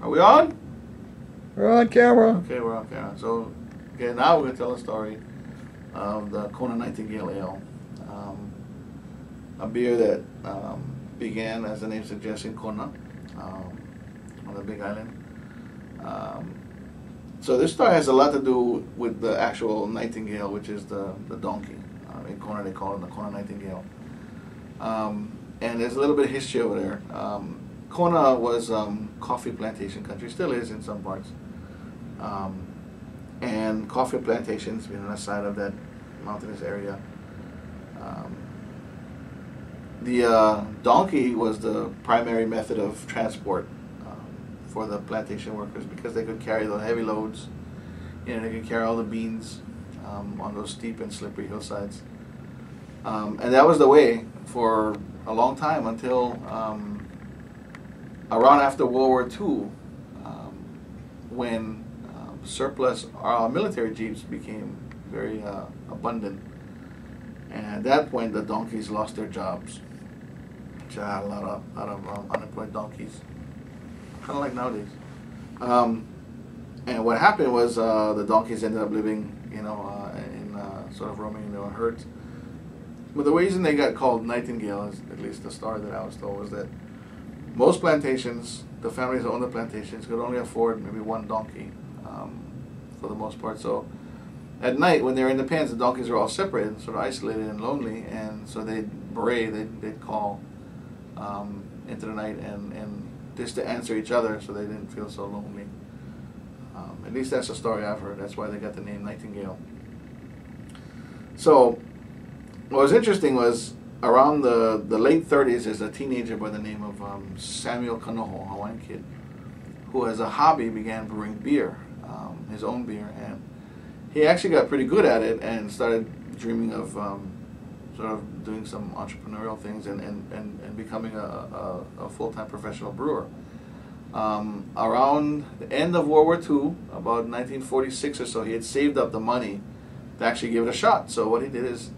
Are we on? We're on camera. Okay, we're on camera. So, okay, now we're going to tell a story of the Kona Nightingale Ale. A beer that began, as the name suggests, in Kona, on the Big Island. So this story has a lot to do with the actual nightingale, which is the donkey. In Kona they call it the Kona Nightingale. And there's a little bit of history over there. Kona was coffee plantation country, still is in some parts. And coffee plantations on the side of that mountainous area. The donkey was the primary method of transport for the plantation workers because they could carry the heavy loads. You know, they could carry all the beans on those steep and slippery hillsides. And that was the way for a long time until around after World War II, when surplus military jeeps became very abundant. And at that point, the donkeys lost their jobs. So I had a lot of unemployed donkeys, kind of like nowadays. And what happened was the donkeys ended up living, in sort of roaming in their own herds. But the reason they got called Nightingale, at least the story that I was told, was that most plantations, the families that owned the plantations, could only afford maybe one donkey for the most part. So at night, when they were in the pens, the donkeys were all separated, sort of isolated and lonely, and so they'd bray, they'd call into the night and just to answer each other so they didn't feel so lonely. At least that's the story I've heard. That's why they got the name Nightingale. So what was interesting was around the late 30s, there's a teenager by the name of Samuel Kanoho, a Hawaiian kid, who as a hobby began brewing beer, his own beer, and he actually got pretty good at it and started dreaming of sort of doing some entrepreneurial things and becoming a full-time professional brewer. Around the end of World War II, about 1946 or so, he had saved up the money to actually give it a shot. So what he did is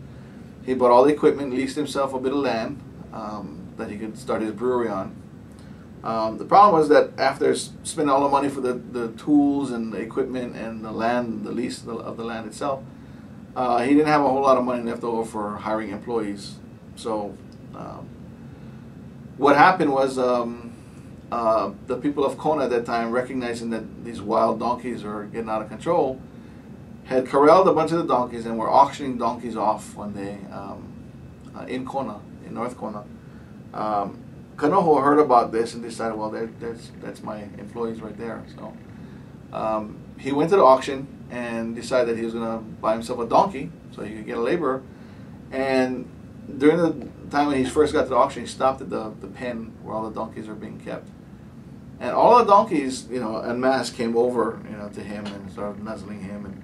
he bought all the equipment, leased himself a bit of land that he could start his brewery on. The problem was that after spending all the money for the tools and the equipment and the land, the lease of the land itself, he didn't have a whole lot of money left over for hiring employees. So what happened was the people of Kona at that time, recognizing that these wild donkeys were getting out of control, had corralled a bunch of the donkeys and were auctioning donkeys off one day in Kona, in North Kona. Kanoho heard about this and decided, well, that's my employees right there. So he went to the auction and decided that he was going to buy himself a donkey so he could get a laborer. And during the time when he first got to the auction, he stopped at the pen where all the donkeys were being kept. And all the donkeys, en masse came over, to him and started nuzzling him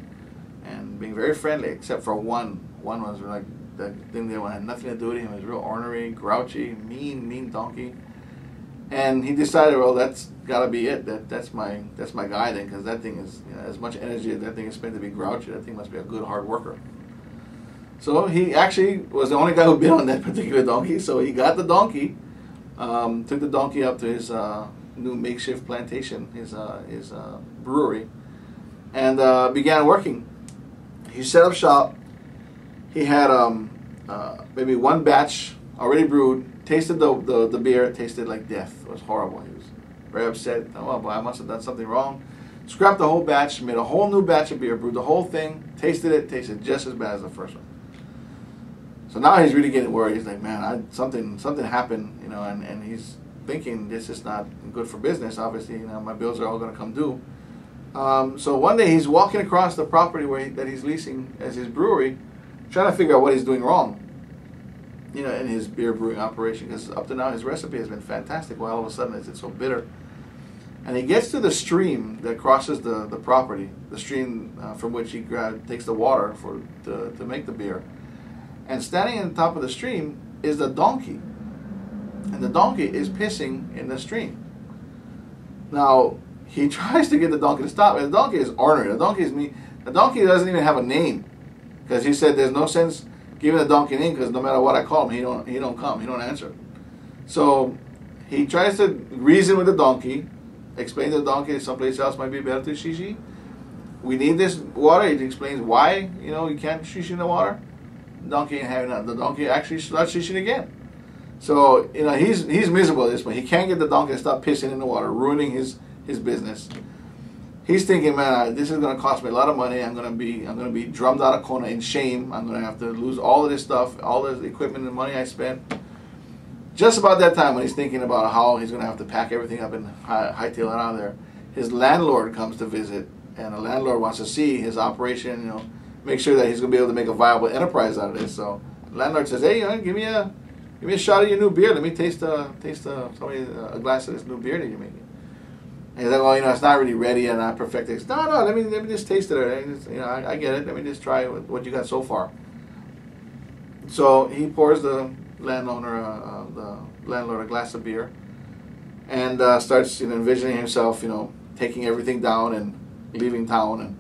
and being very friendly, except for one. One was like, the thing that had nothing to do with him. He was real ornery, grouchy, mean donkey. And he decided, well, that's got to be it. That's my guy then, because that thing is, as much energy as that thing is spent to be grouchy, that thing must be a good hard worker. So he actually was the only guy who bid on that particular donkey. So he got the donkey, took the donkey up to his new makeshift plantation, his brewery, and began working. He set up shop. He had maybe one batch already brewed, tasted the beer, it tasted like death. It was horrible. He was very upset. Oh, well, I must have done something wrong. Scrapped the whole batch, made a whole new batch of beer, brewed the whole thing, tasted it, tasted just as bad as the first one. So now he's really getting worried. He's like, man, something happened, and he's thinking this is not good for business. Obviously, my bills are all going to come due. So one day he's walking across the property that he's leasing as his brewery, trying to figure out what he's doing wrong, in his beer brewing operation, because up to now his recipe has been fantastic. Well, all of a sudden it's so bitter. And he gets to the stream that crosses the property, the stream from which he takes the water to make the beer. And standing on top of the stream is the donkey. And the donkey is pissing in the stream. Now, he tries to get the donkey to stop, and the donkey is ornery. The donkey is mean. The donkey doesn't even have a name, because he said there's no sense giving the donkey a name, because no matter what I call him, he don't come, he don't answer. So he tries to reason with the donkey, explain to the donkey someplace else might be better to shishi. We need this water. He explains why, you know, you can't shishi in the water. The donkey ain't having that. The donkey actually starts shishing again. So, you know, he's miserable at this point. He can't get the donkey to stop pissing in the water, ruining his business. He's thinking, man, this is going to cost me a lot of money. I'm going to be drummed out of Kona in shame. I'm going to have to lose all of this stuff, all this equipment and money I spent. Just about that time when he's thinking about how he's going to have to pack everything up and hightail it out of there, his landlord comes to visit, and the landlord wants to see his operation, you know, make sure that he's going to be able to make a viable enterprise out of this. So the landlord says, hey, give me a shot of your new beer. Let me taste a glass of this new beer that you're making. And he's like, well, you know, it's not really ready and not perfected. No, let me just taste it. You know, I get it. Let me just try what you got so far. So he pours the landlord a glass of beer, and starts, you know, envisioning himself, you know, taking everything down and leaving town. And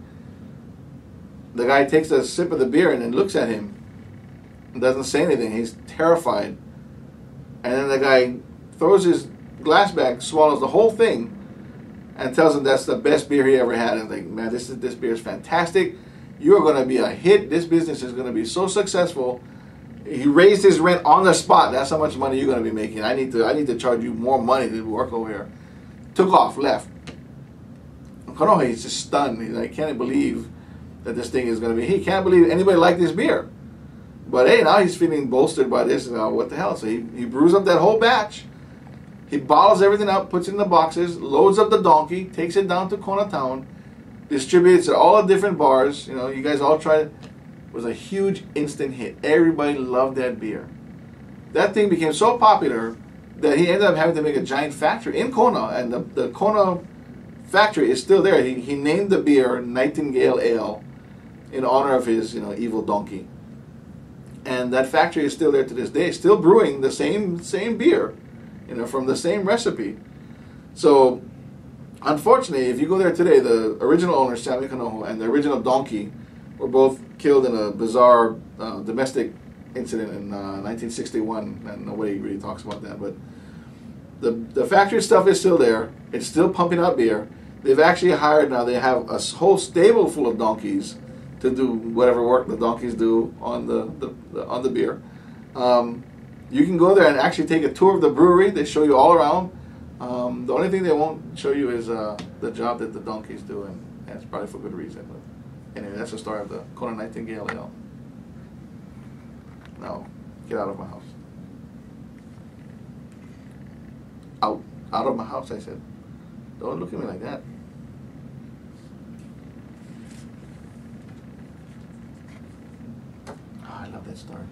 the guy takes a sip of the beer and then looks at him and doesn't say anything. He's terrified. And then the guy throws his glass back, swallows the whole thing, and tells him that's the best beer he ever had. And like, man, this beer is fantastic. You are going to be a hit. This business is going to be so successful. He raised his rent on the spot. That's how much money you're going to be making. I need to charge you more money to work over here. Took off, left. Konoha, he's just stunned. He's like, can't believe that this thing is going to be. He can't believe anybody liked this beer. But hey, now he's feeling bolstered by this. What the hell? So he brews up that whole batch. He bottles everything up, puts it in the boxes, loads up the donkey, takes it down to Kona town, distributes it at all the different bars. You know, you guys all tried it. It was a huge instant hit. Everybody loved that beer. That thing became so popular that he ended up having to make a giant factory in Kona, and the Kona factory is still there. He named the beer Nightingale Ale in honor of his, you know, evil donkey. And that factory is still there to this day, still brewing the same beer, you know, from the same recipe. So, unfortunately, if you go there today, the original owner, Sammy Kanoho, and the original donkey were both killed in a bizarre domestic incident in 1961, and nobody really talks about that. But the factory stuff is still there. It's still pumping out beer. They've actually hired now. They have a whole stable full of donkeys to do whatever work the donkeys do on the beer. You can go there and actually take a tour of the brewery. They show you all around. The only thing they won't show you is the job that the donkeys do, and that's probably for good reason. But anyway, that's the story of the Kona Nightingale Ale. Now, get out of my house. Out of my house, I said. Don't look at me like that. Oh, I love that story.